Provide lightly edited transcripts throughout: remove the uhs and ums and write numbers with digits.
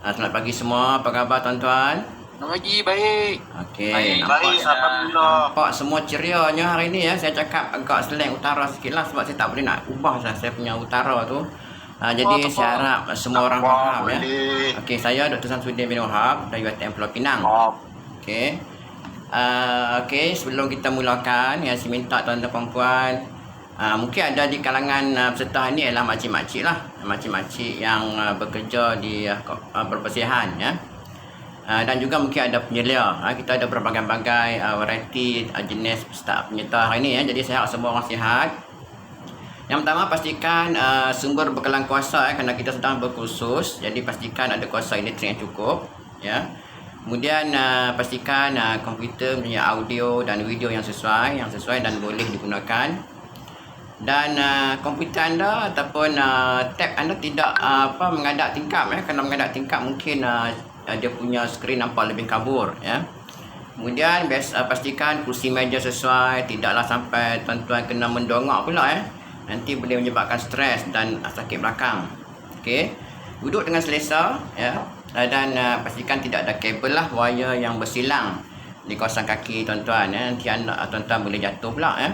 Selamat pagi semua. Apa khabar tuan-tuan? Selamat pagi, baik. Okey, Baik, alhamdulillah. nampak semua cerianya hari ni ya. Saya cakap agak slang utara sikit lah sebab saya tak boleh nak ubah saya punya utara tu. Jadi tak saya apa. harap semua orang Tak apa, faham ya. boleh. Okey, saya Dr. Samsudin bin Wahab dari UiTM Pulau Pinang. Okey. Okey, sebelum kita mulakan ya, saya minta tuan-tuan perempuan, mungkin ada di kalangan peserta ni ialah makcik-makcik lah, makcik-makcik yang bekerja di berpersihan ya. Dan juga mungkin ada penyelia. Kita ada berbagai-bagai variety jenis penyerta hari ini ya. Jadi saya harap semua orang sihat. Yang pertama, pastikan sumber berkelang kuasa kerana kita sedang berkursus. Jadi pastikan ada kuasa elektrik yang cukup ya. Kemudian pastikan komputer punya audio dan video yang sesuai dan boleh digunakan. Dan komputer anda ataupun tab anda tidak menghadap tingkap ya. Kerana menghadap tingkap mungkin dia punya skrin nampak lebih kabur ya. Kemudian pastikan kursi meja sesuai, tidaklah sampai tuan-tuan kena mendongak pula ya. Nanti boleh menyebabkan stres dan sakit belakang. Okey. Duduk dengan selesa ya. Dan pastikan tidak ada kabel lah, wire yang bersilang di kawasan kaki tuan-tuan ya. Nanti tuan-tuan boleh jatuh pula ya.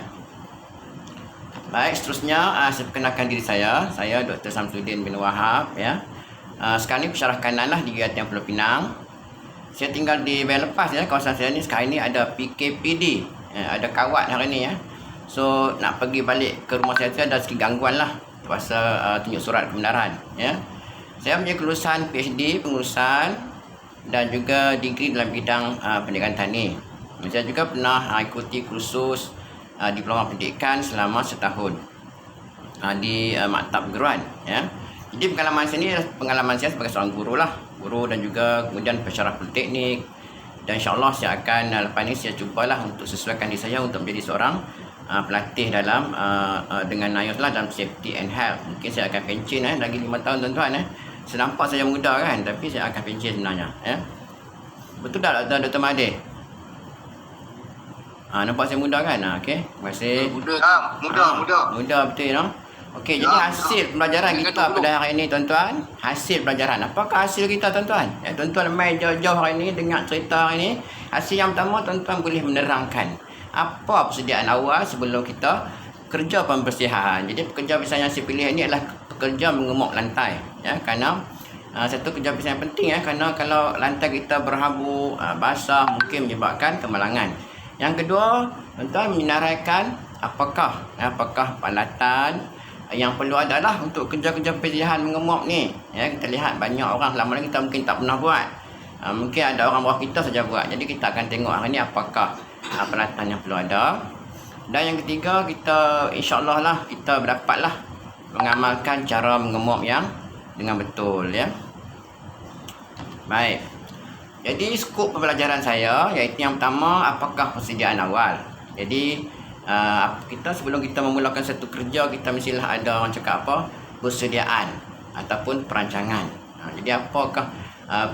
Baik, seterusnya saya perkenalkan diri saya. Saya Dr. Samsudin bin Wahab ya. Sekarang ni pensyarah kanan lah di UiTM Pulau Pinang. Saya tinggal di Bayan Lepas ya. Kawasan saya ni sekarang ni ada PKPD ya, ada kawat hari ni ya. So nak pergi balik ke rumah saya tu ada sikit gangguan lah pasal tunjuk surat kebenaran ya. Saya punya kelulusan PhD pengurusan dan juga degree dalam bidang pendidikan tani. Saya juga pernah ikuti kursus diploma pendidikan selama setahun di Maktab Perguruan ya. Jadi pengalaman saya ni adalah pengalaman saya sebagai seorang guru lah. Guru dan juga kemudian pensyarah politeknik. Dan insyaAllah saya akan lepas ni saya cubalah untuk sesuaikan diri saya untuk menjadi seorang pelatih dalam dengan NIOS lah dalam safety and health. Mungkin saya akan pencen lagi 5 tahun tuan-tuan Senampak saya muda kan, tapi saya akan pencen sebenarnya ya. Betul tak Dr. Mahathir? Nampak saya muda kan? Okey, terima kasih. Muda betul no? Okey, jadi hasil pembelajaran kita pada hari ini tuan-tuan, hasil pelajaran. Apakah hasil kita tuan-tuan? Ya, tuan-tuan main jauh-jauh hari ini dengar cerita hari ini. Hasil yang pertama tuan-tuan boleh menerangkan apa persediaan awal sebelum kita kerja pembersihan. Jadi pekerja misalnya yang saya pilih ini adalah pekerja mengemuk lantai ya, kerana satu kerja yang penting ya, kerana kalau lantai kita berhabuk, basah mungkin menyebabkan kemalangan. Yang kedua, tuan-tuan menyenaraikan apakah peralatan yang perlu adalah untuk kerja-kerja pembersihan mengemuk ni ya. Kita lihat banyak orang selama ni kita mungkin tak pernah buat, mungkin ada orang bawah kita saja buat. Jadi kita akan tengok hari ni apakah peralatan yang perlu ada. Dan yang ketiga, kita insyaAllah lah kita berdapatlah mengamalkan cara mengemuk yang dengan betul ya. Baik, jadi skop pembelajaran saya iaitu yang pertama, apakah persediaan awal. Jadi kita sebelum kita memulakan satu kerja, kita mestilah ada orang cakap apa, persediaan ataupun perancangan. Jadi apakah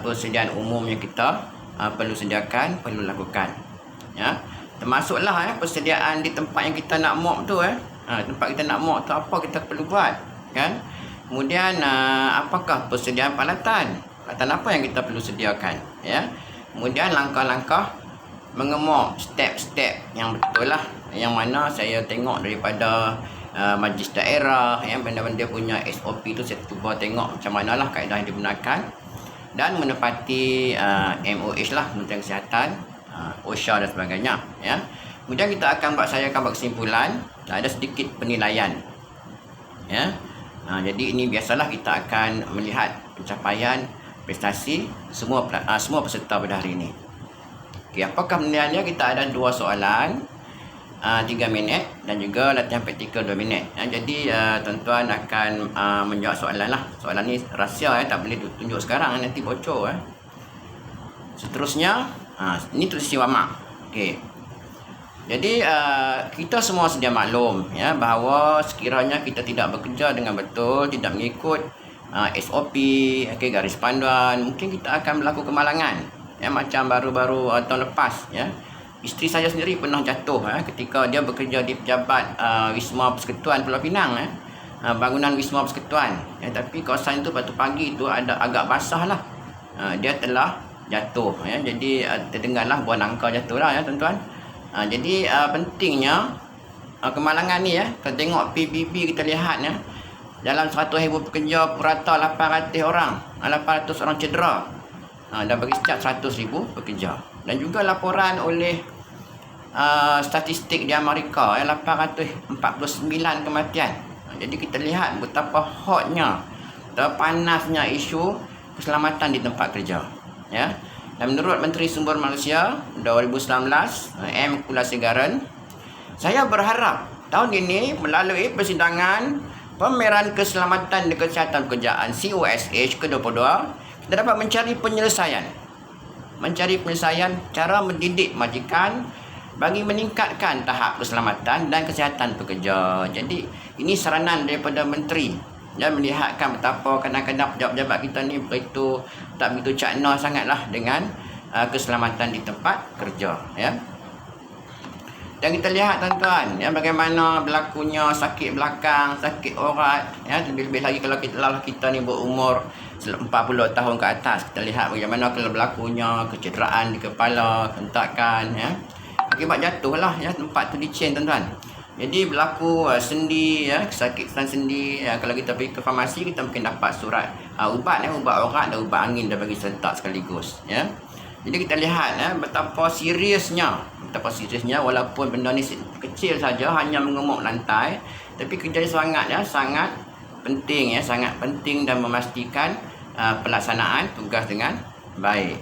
persediaan umum yang kita perlu sediakan, perlu lakukan ya. Termasuklah persediaan di tempat yang kita nak mop tu tempat kita nak mop tu apa kita perlu buat kan. Kemudian apakah persediaan peralatan apa yang kita perlu sediakan ya. Kemudian langkah-langkah mengemuk, step-step yang betul lah, yang mana saya tengok daripada majlis daerah yang benda-benda punya SOP tu saya cuba tengok macam manalah kaedah yang digunakan dan menepati MOH lah, Kementerian Kesihatan, OSHA dan sebagainya ya. Kemudian saya akan buat kesimpulan, ada sedikit penilaian ya. Jadi ini biasalah kita akan melihat pencapaian prestasi semua peserta pada hari ini. Okey, apakah penilaiannya? Kita ada 2 soalan 3 minit dan juga latihan praktikal 2 minit ya. Jadi tuan-tuan akan menjawab soalan lah. Soalan ni rahsia tak boleh tunjuk sekarang, nanti bocor Seterusnya ini tulis warm-up. Okey. Jadi kita semua sedia maklum ya bahawa sekiranya kita tidak bekerja dengan betul, tidak mengikut SOP, garis panduan, mungkin kita akan berlaku kemalangan ya, macam baru-baru tahun lepas ya. Isteri saya sendiri pernah jatuh ketika dia bekerja di pejabat Wisma Persekutuan Pulau Pinang bangunan Wisma Persekutuan ya, tapi kawasan itu waktu pagi itu ada agak basah lah dia telah jatuh ya. Jadi terdengarlah buah nangka jatuhlah ya tuan-tuan. Jadi pentingnya kemalangan ni ya. Kalau tengok PBB kita lihat ya, dalam 100,000 pekerja purata 800 orang, 800 orang cedera, dan bagi setiap 100,000 pekerja. Dan juga laporan oleh statistik di Amerika ya, 849 kematian. Jadi kita lihat betapa hotnya, betapa panasnya isu keselamatan di tempat kerja ya. Dan menurut Menteri Sumber Malaysia 2019 M. Kulasegaran, saya berharap tahun ini melalui persidangan Pameran Keselamatan dan Kesihatan Pekerjaan COSH ke-22, kita dapat mencari penyelesaian cara mendidik majikan bagi meningkatkan tahap keselamatan dan kesihatan pekerja. Jadi ini saranan daripada menteri ya, melihatkan betapa kadang-kadang pejabat-pejabat kita ni tak begitu cakna sangatlah dengan keselamatan di tempat kerja ya. Dan kita lihat tuan-tuan ya, bagaimana berlakunya sakit belakang, sakit urat ya, lebih-lebih lagi kalau kita ni berumur 40 tahun ke atas. Kita lihat bagaimana kalau berlakunya kecederaan di kepala, hentakan ya, akibat jatuh lah ya, tempat tu licin tuan-tuan. Jadi berlaku sendi ya, kesakitan sendi ya, kalau kita pergi ke farmasi kita mungkin dapat surat ubat ya, ubat urat dan ubat angin dah bagi serentak sekaligus ya. Jadi kita lihat ya, betapa seriusnya walaupun benda ni kecil saja, hanya mengemuk lantai, tapi kerja sangat penting dan memastikan pelaksanaan tugas dengan baik.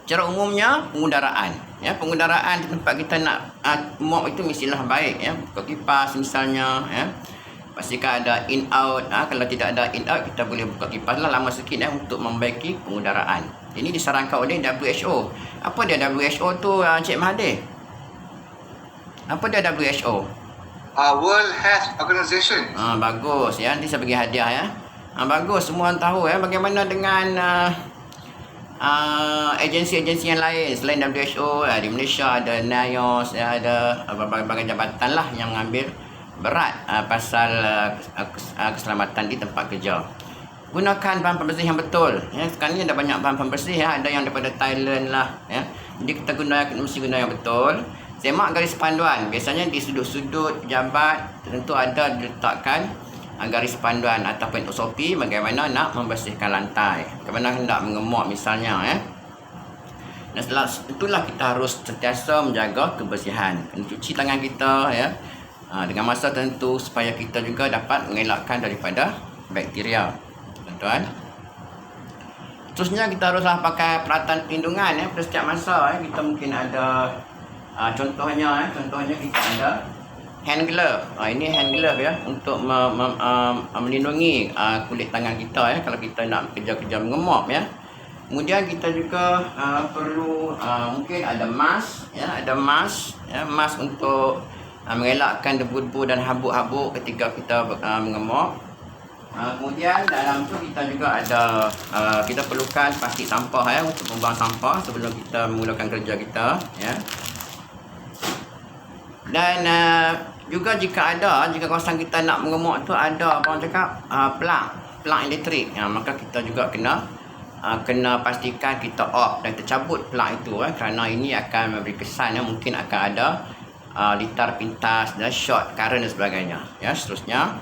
Cara umumnya pengudaraan di tempat kita nak mop itu mestilah baik ya. Buka kipas misalnya ya, pastikan ada in out. Kalau tidak ada in out, kita boleh buka kipas lah lama sikit ya, untuk membaiki pengudaraan. Ini disarankan oleh WHO. Apa dia WHO tu Encik Mahathir? Apa dia WHO? World Health Organization. Bagus ya, nanti saya bagi hadiah ya. Bagus, semua orang tahu ya, bagaimana dengan agensi-agensi yang lain selain WHO. Di Malaysia ada NIOS ya, ada berbagai jabatan lah yang mengambil berat pasal keselamatan di tempat kerja. Gunakan bahan pembersih yang betul ya. Sekarang ni ada banyak bahan pembersih ya, ada yang daripada Thailand lah ya. Jadi kita mesti guna yang betul. Semak garis panduan, biasanya di sudut-sudut pejabat tentu ada diletakkan garis panduan ataupun SOP bagaimana nak membersihkan lantai, bagaimana hendak mengemuk misalnya ya. Dan setelah itulah kita harus sentiasa menjaga kebersihan, cuci tangan kita ya, dengan masa tentu supaya kita juga dapat mengelakkan daripada bakteria tuan-tuan. Terusnya kita haruslah pakai peralatan perlindungan ya pada setiap masa ya. Kita mungkin ada contohnya kita ada hand glove. Ini hand glove ya, untuk melindungi kulit tangan kita ya kalau kita nak kerja-kerja mengemop ya. Kemudian kita juga perlu mungkin ada mask ya, mask untuk mengelakkan debu-debu dan habuk-habuk ketika kita mengemop. Kemudian dalam tu kita juga ada kita perlukan plastik sampah ya, untuk membuang sampah sebelum kita memulakan kerja kita ya. Dan juga jika kawasan kita nak mengemuk tu ada orang cakap plug elektrik ya, maka kita juga kena pastikan kita off dan tercabut plug itu kerana ini akan memberi kesan mungkin akan ada litar pintas dan short current dan sebagainya ya. Seterusnya,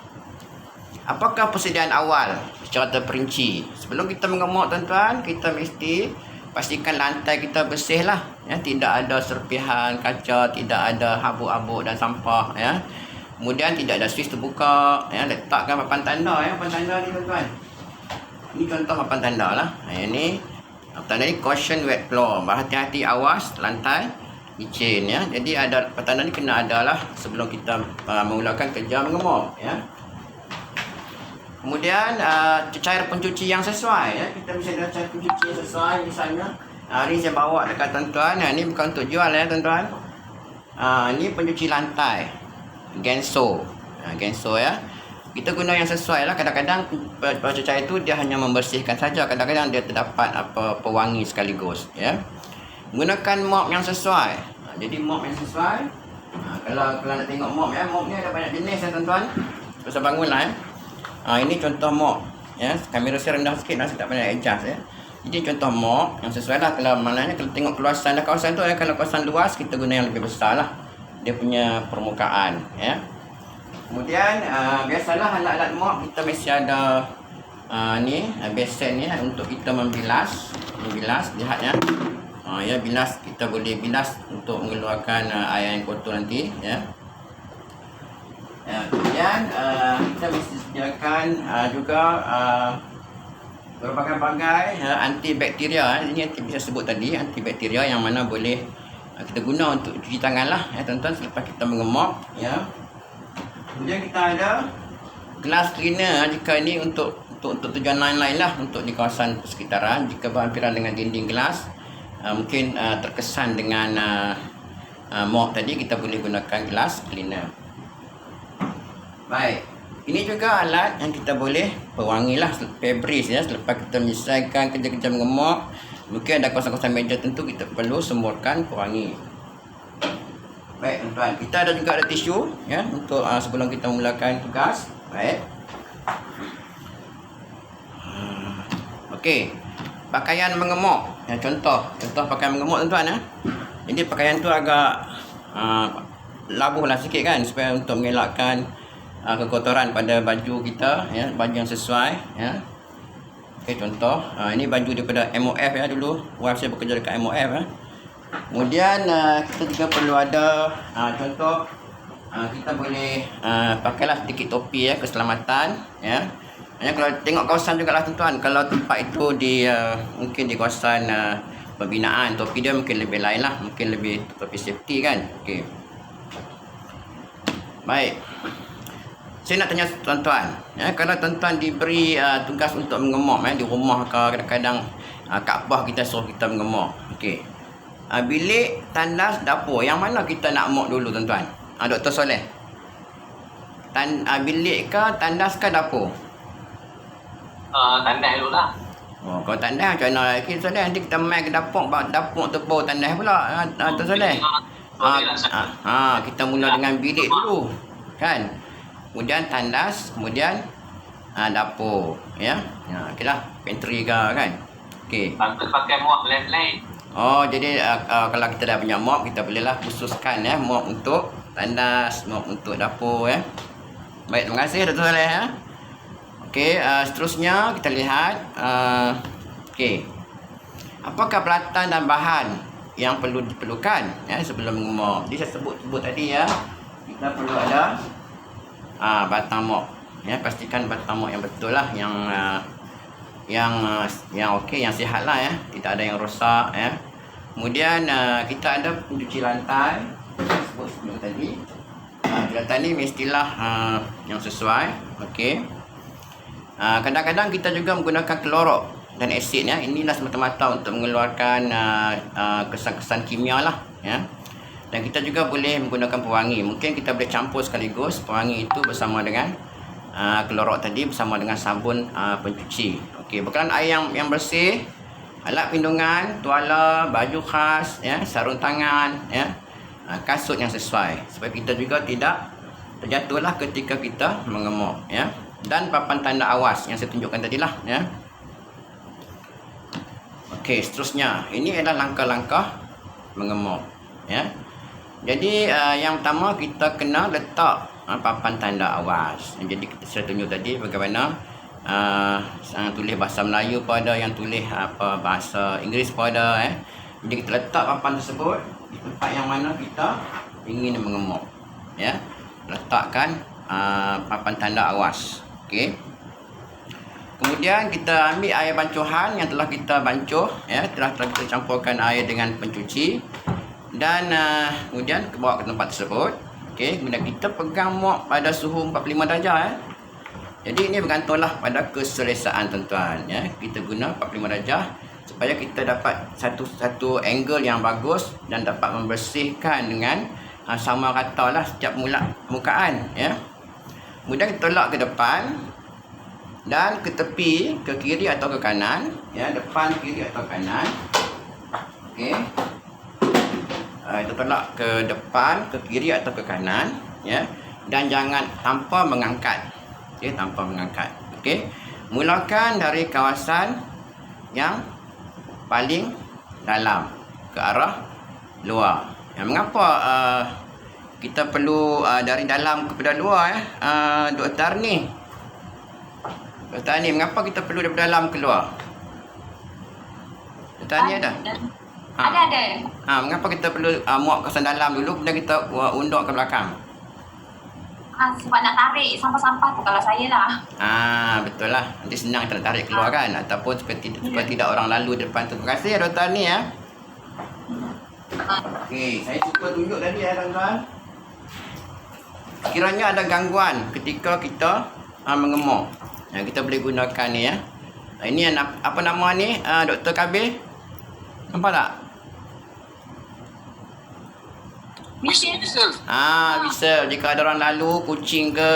apakah persediaan awal secara terperinci sebelum kita mengemuk tuan-tuan? Kita mesti pastikan lantai kita bersih lah ya, tidak ada serpihan kaca, tidak ada habuk-habuk dan sampah ya. Kemudian tidak ada switch terbuka ya, letakkan papan tanda ya, papan tanda ni tuan-tuan. Ini contoh papan tanda lah. Ini papan tanda ni caution wet floor, berhati-hati awas lantai licin ya. Jadi ada papan tanda ni kena ada lah sebelum kita memulakan kerja mengemuk ya. Kemudian cair pencuci yang sesuai ya. Kita mesti ada cair pencuci yang sesuai. Misalnya hari saya bawa dekat tuan-tuan. Ini bukan untuk jual ya tuan-tuan. Ini pencuci lantai Genso. Genso ya. Kita guna yang sesuai lah. Kadang-kadang cair itu dia hanya membersihkan saja. Kadang-kadang dia terdapat pewangi sekaligus ya. Gunakan mop yang sesuai. Jadi mop yang sesuai. Kalau nak tengok mop ya, mop ni ada banyak jenis ya tuan-tuan. Bisa bangun lah ya. Ini contoh mop ya. Kamera saya rendah sikit lah, saya tak pandai adjust ya. Jadi contoh mop yang sesuai lah, kalau maknanya kalau tengok keluasan dah kawasan tu, kalau kawasan luas kita guna yang lebih besar lah dia punya permukaan, ya. Kemudian biasalah alat-alat mop kita mesti ada ni besen ni untuk kita membilas, lihat ya. Ya, bilas, kita boleh bilas untuk mengeluarkan air yang kotor nanti, ya. Kemudian kita mesti sediakan juga berbagai-bagai antibakteria. Ini yang bisa sebut tadi, antibakteria yang mana boleh kita guna untuk cuci tangan lah, ya tuan-tuan, selepas kita mengemop, ya. Kemudian kita ada glass cleaner jika ini untuk tujuan lain-lain lah, untuk di kawasan persekitaran. Jika berhampiran dengan dinding gelas, mungkin terkesan dengan mop tadi, kita boleh gunakan glass cleaner. Baik, ini juga alat yang kita boleh pewangi lah, Febreze, ya. Selepas kita menyelesaikan kerja-kerja mengemop, mungkin ada kawasan-kawasan meja tentu kita perlu semburkan pewangi. Baik tuan-tuan, kita ada juga ada tisu, ya, untuk sebelum kita memulakan tugas. Baik. Okey, pakaian mengemop, ya, contoh pakaian mengemop tuan-tuan, ya. Jadi pakaian tu agak labuh lah sikit kan, supaya untuk mengelakkan kekotoran pada baju kita, ya, baju yang sesuai, ya. Okey, contoh ini baju daripada MOF, ya, dulu wife saya bekerja dekat MOF, ya. Kemudian kita juga perlu ada contoh kita boleh pakailah sedikit topi, ya, keselamatan, ya. Kalau tengok kawasan jugalah tuan-tuan, kalau tempat itu di mungkin di kawasan pembinaan, topi dia mungkin lebih lain lah, mungkin lebih topi safety kan. Okey. Baik. Saya nak tanya tuan-tuan, ya, kalau tuan-tuan diberi tugas untuk mengemop, ya, di rumah ke, kadang-kadang Kaabah kita suruh kita mengemop. Okey. Bilik, tandas, dapur, yang mana kita nak mop dulu tuan-tuan? Dr. Soleh. Bilik ke, tandas ke, dapur? Tandas dulu lah. Kalau tandas macam mana? Kita Soleh, nanti kita main ke dapur tepur tandas pula, Dr. Soleh. Kita mula dengan bilik dulu, kan? Kemudian tandas, kemudian dapur, ya. Okeylah, pantry ke, kan. Okey. Patut pakai mop lain-lain. Jadi kalau kita dah punya mop, kita bolehlah khususkan, ya, mop untuk tandas, mop untuk dapur, ya. Baik, terima kasih Dr. Soleh, ya. Okey, seterusnya kita lihat okey. Apakah peralatan dan bahan yang perlu diperlukan, ya, sebelum mengemop? Jadi saya sebut tadi, ya. Kita perlu ada batang mop, ya, pastikan batang mop yang betul lah, yang okey, yang sihat lah, ya, tidak ada yang rosak, ya. Kemudian kita ada pencuci lantai, sebut sebelum tadi. Lantai ni mestilah yang sesuai, okey. Kadang-kadang kita juga menggunakan klorok dan asid, ya. Inilah semata-mata untuk mengeluarkan kesan-kesan kimia lah, ya. Dan kita juga boleh menggunakan pewangi. Mungkin kita boleh campur sekaligus pewangi itu bersama dengan klorok tadi, bersama dengan sabun pencuci. Okey, bekalan air yang bersih, alat pelindungan, tuala, baju khas, ya, sarung tangan, ya, kasut yang sesuai, supaya kita juga tidak terjatuhlah ketika kita mengemop, ya. Dan papan tanda awas yang saya tunjukkan tadi lah, ya. Okey, seterusnya ini adalah langkah-langkah mengemop, ya. Jadi yang pertama kita kena letak papan tanda awas. Jadi saya tunjuk tadi bagaimana tulis bahasa Melayu pada, yang tulis bahasa Inggeris pada, Jadi kita letak papan tersebut di tempat yang mana kita ingin mengemop, ya. Letakkan papan tanda awas. Okey. Kemudian kita ambil air bancuhan yang telah kita bancuh, ya, telah kita campurkan air dengan pencuci. Dan kemudian bawa ke tempat tersebut. Okey, kemudian kita pegang mop pada suhu 45 darjah, ya. Jadi ini bergantunglah pada keselesaan tuan-tuan, ya. Kita guna 45 darjah supaya kita dapat satu angle yang bagus dan dapat membersihkan dengan sama rata lah setiap permukaan, ya. Kemudian kita tolak ke depan dan ke tepi, ke kiri atau ke kanan, ya, depan, kiri atau kanan. Okey. Kita tolak ke depan, ke kiri atau ke kanan, ya, dan jangan tanpa mengangkat, tanpa mengangkat. Okey, mulakan dari kawasan yang paling dalam ke arah luar. Mengapa kita perlu dari dalam kepada luar Dr. Ni? Dr. Ni, mengapa kita perlu daripada dalam keluar? Dr. Ni ada? Ada. Mengapa kita perlu muat kawasan dalam dulu kemudian kita undur ke belakang? Sebab nak tarik sampah-sampah tu kalau saya lah. Betul lah. Nanti senang kita nak tarik keluar kan. Ataupun supaya tidak orang lalu depan tu. Terima kasih Dr. Ni ya. Okey, saya cuba tunjuk tadi tuan-tuan. Kiranya ada gangguan ketika kita mengemuk. Kita boleh gunakan ni ya. Ini apa nama ni Dr. Kabir? Nampak tak? Whistle. Whistle. Jika ada orang lalu, kucing ke,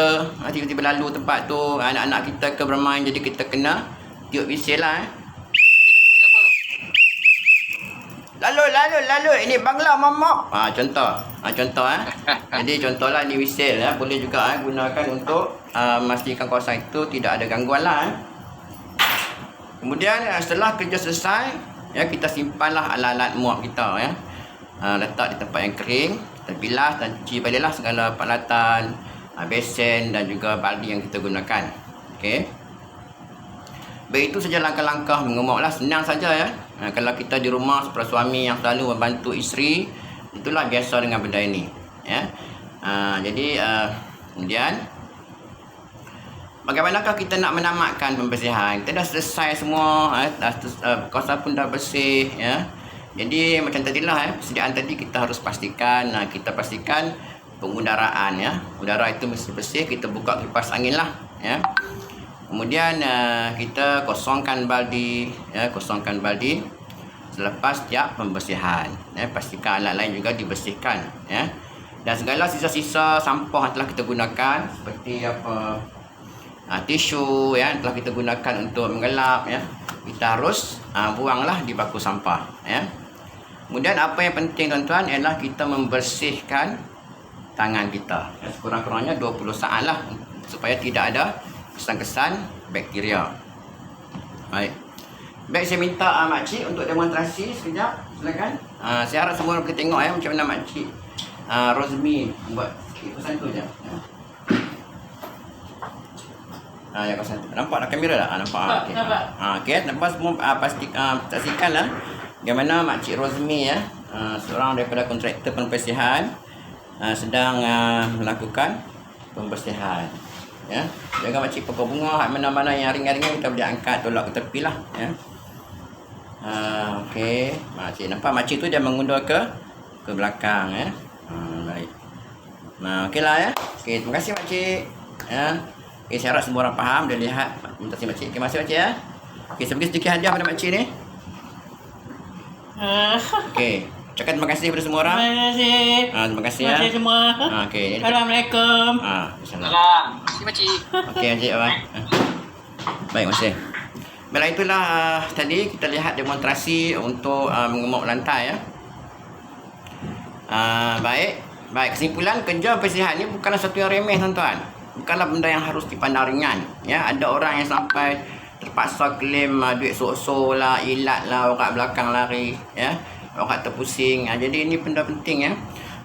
tiba-tiba lalu tempat tu, anak-anak kita ke bermain, jadi kita kena tiup whistle lah. Lalu. Ini bangla momok. Contoh. Jadi contohlah ni whistle ya. Boleh juga gunakan untuk memastikan kawasan itu tidak ada gangguan lah. Kemudian setelah kerja selesai, ya kita simpanlah alat-alat muap kita ya. Letak di tempat yang kering, kita bilas dan cuci baliklah segala peralatan, besen dan juga baldi yang kita gunakan. Okey. Baik, itu saja langkah-langkah mengemuk lah. Senang saja ya. Kalau kita di rumah seperti suami yang selalu membantu isteri, itulah biasa dengan benda ini ya. Jadi kemudian bagaimanakah kita nak menamatkan pembersihan? Kita dah selesai semua, kawasan pun dah bersih ya. Jadi macam tadilah persediaan tadi kita harus pastikan, kita pastikan pengudaraan ya. Udara itu mesti bersih, kita buka kipas angin lah ya. Kemudian kita kosongkan baldi ya, selepas setiap pembersihan ya. Pastikan alat lain juga dibersihkan ya. Dan segala sisa-sisa sampah yang telah kita gunakan seperti tisu ya, telah kita gunakan untuk mengelap ya, kita harus buanglah di baku sampah ya. Kemudian apa yang penting tuan-tuan ialah kita membersihkan tangan kita ya, sekurang-kurangnya 20 saat lah supaya tidak ada kesan-kesan bakteria. Baik, saya minta makcik untuk demonstrasi sekejap, silakan. Saya harap semua boleh tengok ya macam mana makcik Rozmi buat kesan tu je ya. Ya, kawasan tu. Nampak tak kamera tak? Nampak. Okey. Okey, nampak semua saksikanlah bagaimana makcik Rozmi ya, seorang daripada kontraktor pembersihan sedang melakukan pembersihan ya. Jaga makcik pokok bunga, mana-mana yang ringan-ringan kita boleh angkat tolak ke tepi lah ya. Okey, makcik nampak makcik tu dia mengundur ke belakang ya. Baik. Okeylah ya. Okey, terima kasih makcik ya. Okey, saya harap semua orang faham dan lihat. Terima kasih makcik. Terima kasih makcik ya. Okey, saya bagi sedikit hadiah pada makcik ni. Okey, ucapkan terima kasih kepada semua orang. Terima kasih. Terima kasih ya. Terima kasih semua. Okey. Assalamualaikum. Salam. Terima kasih makcik. Okey makcik, bye. Baik, terima kasih. Baiklah, itulah tadi kita lihat demonstrasi untuk mengemuk lantai ya. Baik, kesimpulan kerja pembersihan ni bukanlah satu yang remeh tuan-tuan. Bukanlah benda yang harus dipandang ringan ya. Ada orang yang sampai terpaksa claim duit sok-sok lah, ilat lah, orang belakang lari ya, orang terpusing. Jadi ini benda penting ya.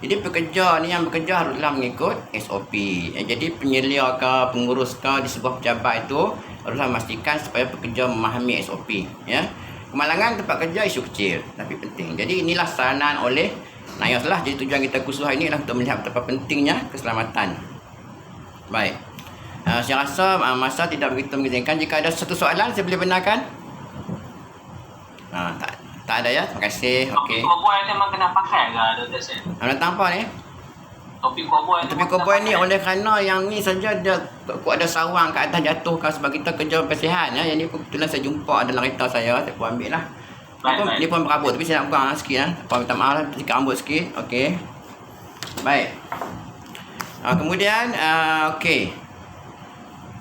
Jadi pekerja ni yang bekerja haruslah mengikut SOP ya. Jadi penyelia ke pengurus ke di sebuah pejabat itu haruslah memastikan supaya pekerja memahami SOP ya. Kemalangan tempat kerja isu kecil tapi penting. Jadi inilah saranan oleh NIOS lah. Jadi tujuan kita kursus hari ini adalah untuk melihat betapa pentingnya keselamatan. Baik, saya rasa masa tidak begitu mengizinkan. Jika ada satu soalan saya boleh benarkan. Tak ada ya. Terima kasih. Okey. Topi koboi ni memang kena pakai ke Dr. Sen? Nak apa ni? Topi koboi ni. Tapi koboi ni oleh kerana yang ni saja dia ada sawang ke atas jatuh kan, sebab kita kerja pembersihan ya. Yang ni kebetulan saya jumpa dalam kereta saya pun ambil lah. Ni pun berambut tapi saya nak buang sikit lah. Minta maaf lah, sikat rambut sikit. Okey. Baik. Kemudian okey.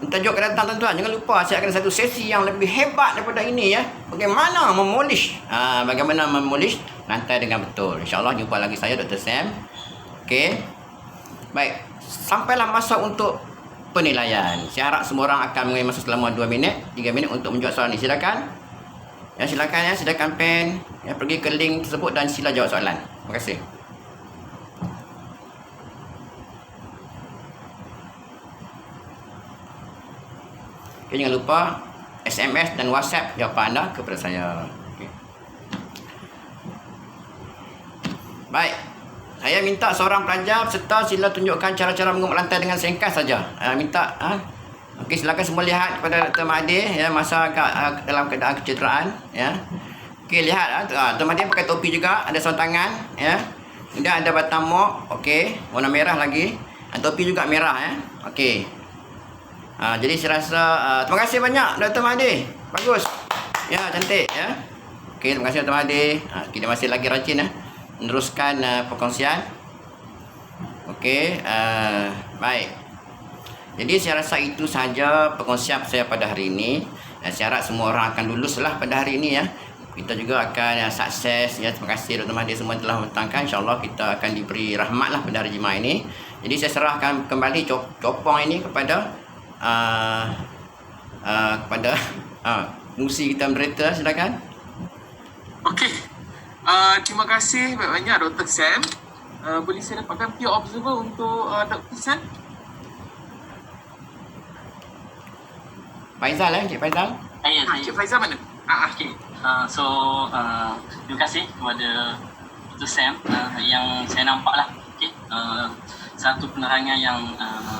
Tajuk akan datang tuan-tuan. Jangan lupa saya akan satu sesi yang lebih hebat daripada ini ya. Bagaimana memolish. Bagaimana memolish lantai dengan betul. InsyaAllah jumpa lagi saya Dr. Sam. Okey. Baik. Sampailah masa untuk penilaian. Saya harap semua orang akan mengambil masa selama 2 minit, 3 minit untuk menjawab soalan ini. Silakan. Ya, silakan ya, sediakan pen. Ya, pergi ke link tersebut dan sila jawab soalan. Terima kasih. Okay, jangan lupa SMS dan WhatsApp jawapan anda kepada saya. Okay. Baik. Saya minta seorang pelajar serta sila tunjukkan cara-cara mengumpul lantai dengan ringkas saja. Minta okey, silakan semua lihat kepada Dr. Mahathir ya, masa dalam keadaan kecederaan ya. Okey, lihat Dr. Mahathir pakai topi juga, ada sarung tangan ya. Kemudian ada batang mop, okey, warna merah lagi. Topi juga merah ya. Okey. Jadi saya rasa terima kasih banyak Dr. Mahathir. Bagus. Ya, cantik ya. Okey, terima kasih Dr. Mahathir. Kita masih lagi rajin meneruskan perkongsian. Okey, baik. Jadi saya rasa itu sahaja perkongsian saya pada hari ini. Saya harap semua orang akan luluslah pada hari ini ya. Kita juga akan sukses ya. Terima kasih Dr. Mahathir semua telah mentangkan. InsyaAllah kita akan diberi rahmatlah pada hari Jumaat ini. Jadi saya serahkan kembali copong ini kepada fungsi kita moderator. Silakan. Okey. Terima kasih banyak Dr. Sam. Boleh saya dapatkan peer observer untuk Dr. Sam? Faizal Encik Faizal. Saya. Encik Faizal mana? Okay. Terima kasih kepada Dr. Sam yang saya nampak lah. Okay. Satu penerangan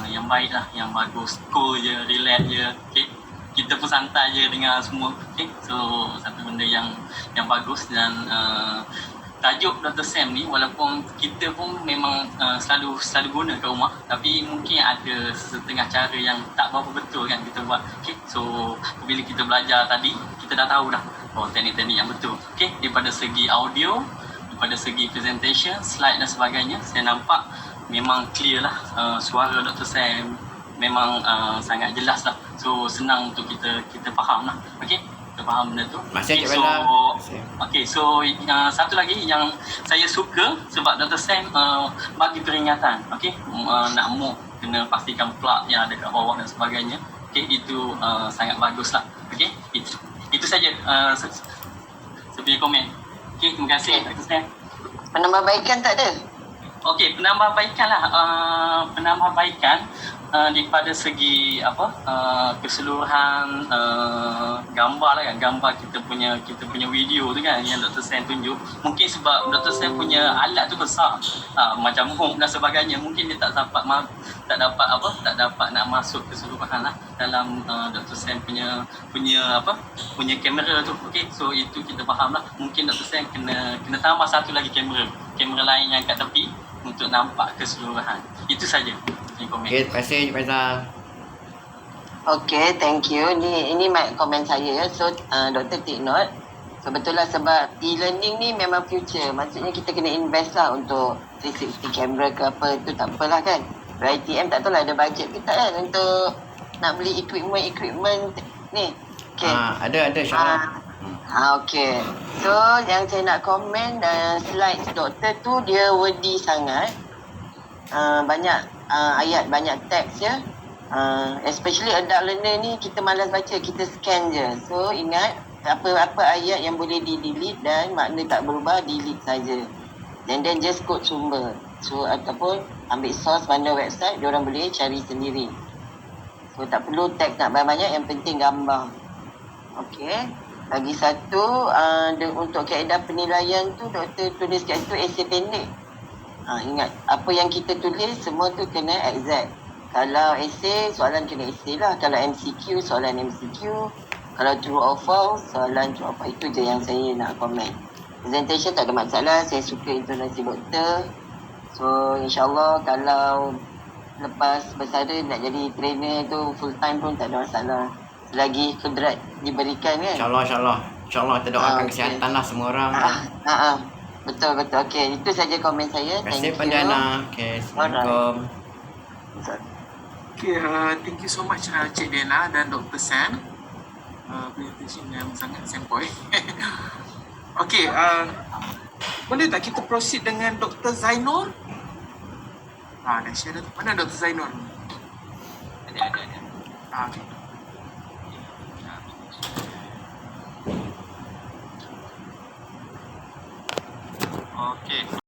yang baik lah, yang bagus. Cool je, relax je. Okay. Kita pun santai je dengan semua. Okay. So satu benda yang bagus dan tajuk Dr. Sam ni walaupun kita pun memang selalu guna kat rumah, tapi mungkin ada setengah cara yang tak berapa betul kan kita buat. Okay. So bila kita belajar tadi, kita dah tahu dah teknik-teknik yang betul. Okay. Daripada segi audio, daripada segi presentation, slide dan sebagainya, saya nampak memang clear lah. Suara Dr. Sam memang sangat jelas lah. So senang untuk kita faham lah. Okay, kita faham benda tu. Masih okay, so satu lagi yang saya suka sebab Dr. Sam bagi peringatan. Okay, nak move kena pastikan plug yang ada kat bawah dan sebagainya. Okay, itu sangat bagus lah. Okay, itu saja sebagai komen. Okay, terima kasih Dr. Sam. Penambahbaikan tak ada? Okey, penambahbaikan lah. Penambahbaikan daripada segi keseluruhan gambar lah kan, gambar kita punya video tu kan yang Dr. Sam tunjuk. Mungkin sebab Dr. Sam punya alat tu besar, macam home dan sebagainya, mungkin dia tak dapat nak masuk keseluruhan lah dalam Dr. Sam punya kamera tu. Okey, so itu kita faham lah. Mungkin Dr. Sam kena tambah satu lagi kamera lain yang kat tepi untuk nampak keseluruhan. Itu saja. Okay, terima kasih Encik Faizal. Okay, thank you. Ini komen saya ya. So, Doktor take note. So, betul lah sebab e-learning ni memang future. Maksudnya kita kena invest lah untuk 360 camera ke apa. Itu tak apalah kan. ITM tak tahu lah ada budget ke tak kan untuk nak beli equipment ni. Okay. Ada insyaAllah. Okay. So, yang saya nak komen slides doktor tu dia wordy sangat. Banyak ayat, banyak teks ya. Especially adult learner ni kita malas baca, kita scan je. So, ingat apa-apa ayat yang boleh di-delete dan makna tak berubah, delete saja. And then just quote sumber. So, ataupun ambil source mana website, diorang boleh cari sendiri. So, tak perlu teks nak banyak-banyak, yang penting gambar. Okay. Lagi satu, untuk kaedah penilaian tu, doktor tulis kat situ esei pendek. Ingat, apa yang kita tulis, semua tu kena exact. Kalau esei, soalan kena esei lah. Kalau MCQ, soalan MCQ. Kalau true or false, soalan true or false. Itu je yang saya nak komen. Presentation tak ada masalah, saya suka intonasi doktor. So, insyaAllah kalau lepas bersara nak jadi trainer tu full time pun tak ada masalah. Selagi kudrat diberikan kan. InsyaAllah. InsyaAllah kita doakan kesihatan lah semua orang. Betul. Okey, itu saja komen saya. Terima kasih Pandana. Okey, Assalamualaikum. Okay, thank you so much Cik Diana dan Dr. Sam. Presentation yang sangat sempoi. Okay, boleh tak kita proceed dengan Dr. Zainur? Dah share dah. Mana Dr. Zainur? Ada. Okay. Okey.